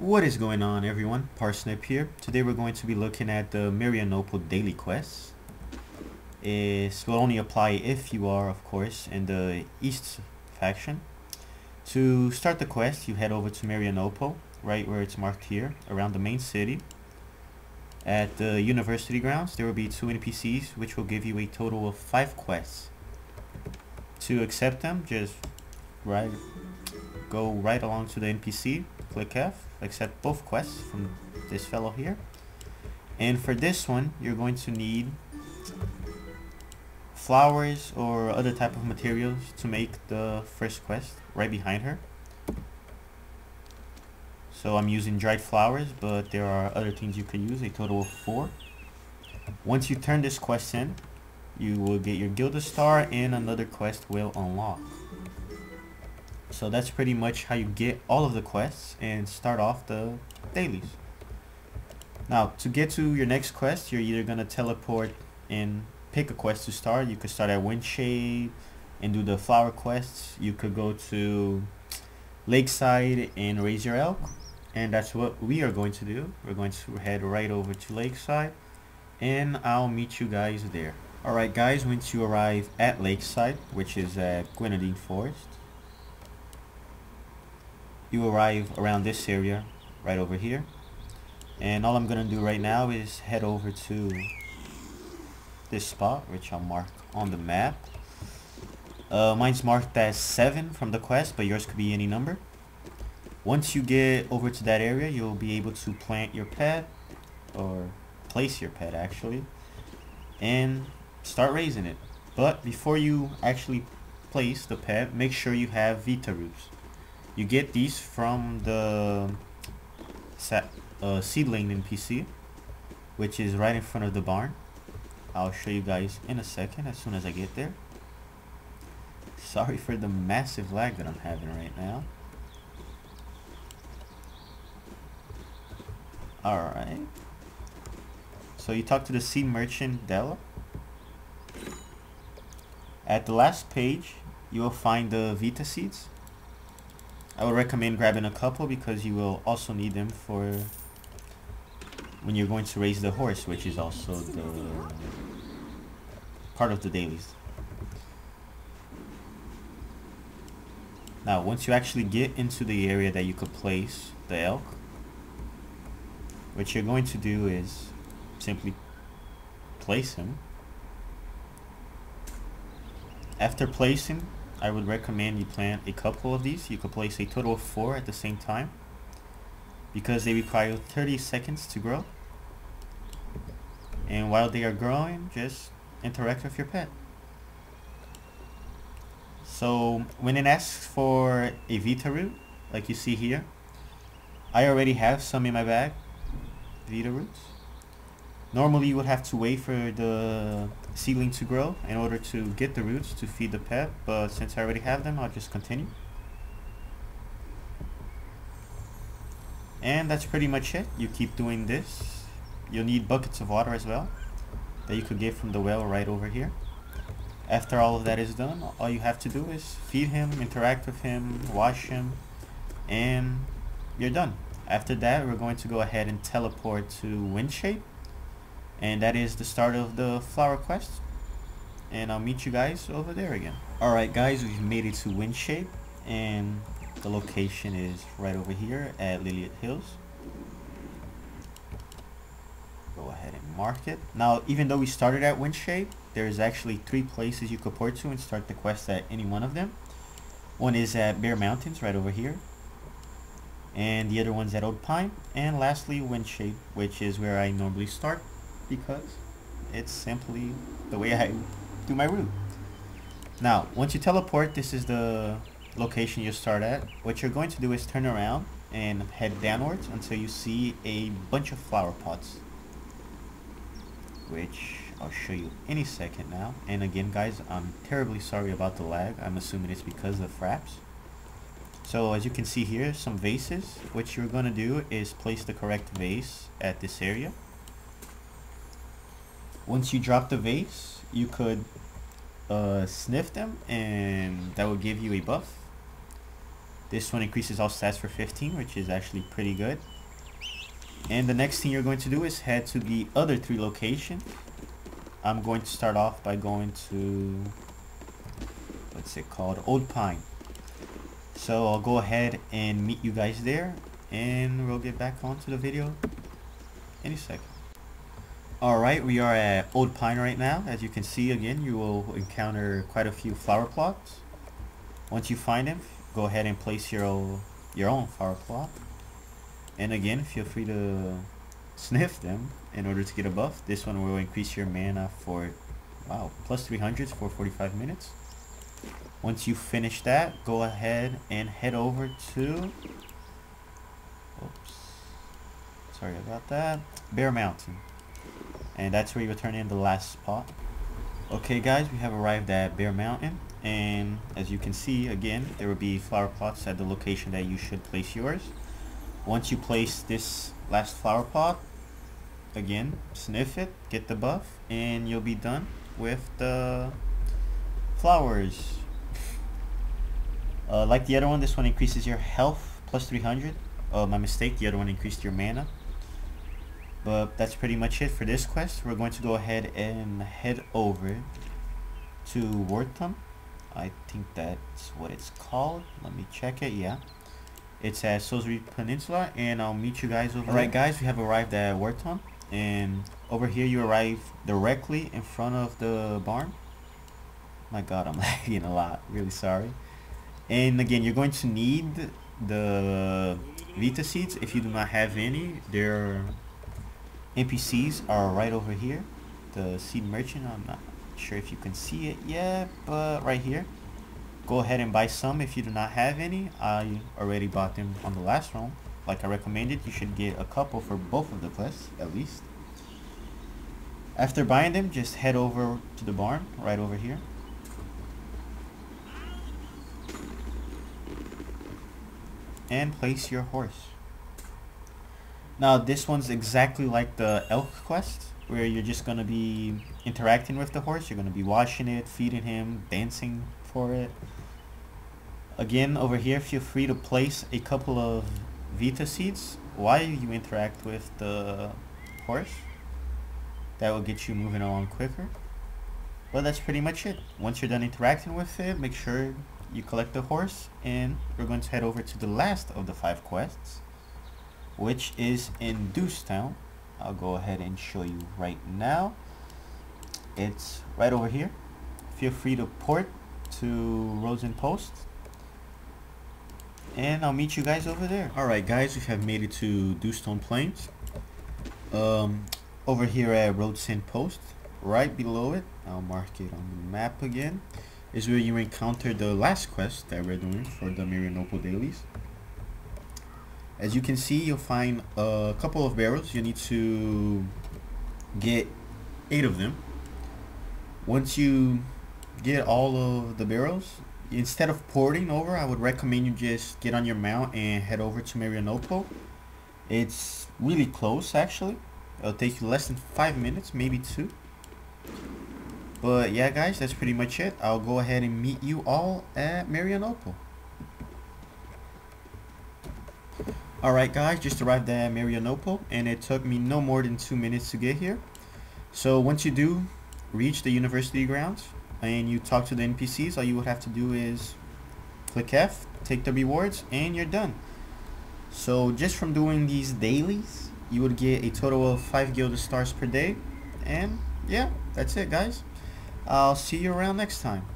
What is going on, everyone? Parsnip here. Today we're going to be looking at the Marianople daily quests. This will only apply if you are, of course, in the East faction. To start the quest, you head over to Marianople, right where it's marked here, around the main city. At the university grounds, there will be 2 NPCs, which will give you a total of 5 quests. To accept them, just go right along to the NPC, click F, accept both quests from this fellow here. And for this one, you're going to need flowers or other type of materials to make the first quest right behind her. So I'm using dried flowers, but there are other things you could use, a total of 4. Once you turn this quest in, you will get your Gilda Star and another quest will unlock. So that's pretty much how you get all of the quests and start off the dailies. Now, to get to your next quest, you're either going to teleport and pick a quest to start. You could start at Windshade and do the flower quests. You could go to Lakeside and raise your elk. And that's what we are going to do. We're going to head right over to Lakeside and I'll meet you guys there. Alright guys, once you arrive at Lakeside, which is at Grenadine Forest, you arrive around this area right over here, and all I'm gonna do right now is head over to this spot, which I'll mark on the map. Mine's marked as 7 from the quest, but yours could be any number. Once you get over to that area, you'll be able to plant your pet, or place your pet actually, and start raising it. But before you actually place the pet, make sure you have Vita roots. You get these from the seedling NPC, which is right in front of the barn. I'll show you guys in a second as soon as I get there. Sorry for the massive lag that I'm having right now. Alright. So you talk to the seed merchant Della. At the last page, you will find the Vita seeds. I would recommend grabbing a couple because you will also need them for when you're going to raise the horse, which is also the part of the dailies. Now, once you actually get into the area that you could place the elk, what you're going to do is simply place him. After placing, I would recommend you plant a couple of these. You could place a total of 4 at the same time because they require 30 seconds to grow. And while they are growing, just interact with your pet. So when it asks for a Vita root, like you see here, I already have some in my bag, Vita roots. Normally you would have to wait for the seedling to grow in order to get the roots to feed the pet, but since I already have them, I'll just continue. And that's pretty much it. You keep doing this. You'll need buckets of water as well that you could get from the well right over here. After all of that is done, all you have to do is feed him, interact with him, wash him, and you're done. After that, we're going to go ahead and teleport to Windshade. And that is the start of the flower quest. And I'll meet you guys over there again. Alright guys, we've made it to Windshade. And the location is right over here at Liliet Hills. Go ahead and mark it. Now, even though we started at Windshade, there's actually 3 places you could port to and start the quest at any one of them. One is at Bear Mountains right over here. And the other one's at Old Pine. And lastly, Windshade, which is where I normally start, because it's simply the way I do my route. Now, once you teleport, this is the location you start at. What you're going to do is turn around and head downwards until you see a bunch of flower pots, which I'll show you any second now. And again guys, I'm terribly sorry about the lag. I'm assuming it's because of fraps. So as you can see here, some vases. What you're going to do is place the correct vase at this area. Once you drop the vase, you could sniff them and that will give you a buff. This one increases all stats for 15, which is actually pretty good. And the next thing you're going to do is head to the other 3 locations. I'm going to start off by going to, what's it called, Old Pine. So I'll go ahead and meet you guys there, and we'll get back onto the video any second. Alright, we are at Old Pine right now. As you can see, again, you will encounter quite a few flower plots. Once you find them, go ahead and place your own flower plot. And again, feel free to sniff them in order to get a buff. This one will increase your mana for, wow, plus 300 for 45 minutes. Once you finish that, go ahead and head over to, oops, sorry about that, Bear Mountain. And that's where you will turn in the last spot. Okay guys, we have arrived at Bear Mountain, and as you can see, again, there will be flower plots at the location that you should place yours. Once you place this last flower pot, again, sniff it, get the buff, and you'll be done with the flowers. Like the other one, this one increases your health plus 300. My mistake, the other one increased your mana. But that's pretty much it for this quest. We're going to go ahead and head over to Wortham. I think that's what it's called. Let me check it, yeah. It's at Salisbury Peninsula, and I'll meet you guys over there. Alright guys, we have arrived at Wortham, and over here you arrive directly in front of the barn. My god, I'm lagging a lot, really sorry. And again, you're going to need the Vita seeds if you do not have any. Their NPCs are right over here. The seed merchant, I'm not sure if you can see it yet, but right here. Go ahead and buy some if you do not have any. I already bought them on the last round. Like I recommended, you should get a couple for both of the quests, at least. After buying them, just head over to the barn, right over here. And place your horse. Now this one's exactly like the elk quest, where you're just going to be interacting with the horse. You're going to be washing it, feeding him, dancing for it. Again, over here, feel free to place a couple of Vita seeds while you interact with the horse. That will get you moving along quicker. But that's pretty much it. Once you're done interacting with it, make sure you collect the horse, and we're going to head over to the last of the 5 quests, which is in Deucetown. I'll go ahead and show you right now. It's right over here. Feel free to port to Rosen Post, and I'll meet you guys over there. Alright guys, we have made it to Dewstone Plains. Over here at Rosen Post, right below it, I'll mark it on the map again, is where you encounter the last quest that we're doing for the Marianople dailies. As you can see, you'll find a couple of barrels. You need to get 8 of them. Once you get all of the barrels, instead of porting over, I would recommend you just get on your mount and head over to Marianople. It's really close actually. It'll take you less than 5 minutes, maybe 2. But yeah guys, that's pretty much it. I'll go ahead and meet you all at Marianople. Alright guys, just arrived at Marianople, and it took me no more than 2 minutes to get here. So once you do reach the university grounds and you talk to the NPCs, all you would have to do is click F, take the rewards, and you're done. So just from doing these dailies, you would get a total of 5 Gilded Stars per day. And yeah, that's it guys. I'll see you around next time.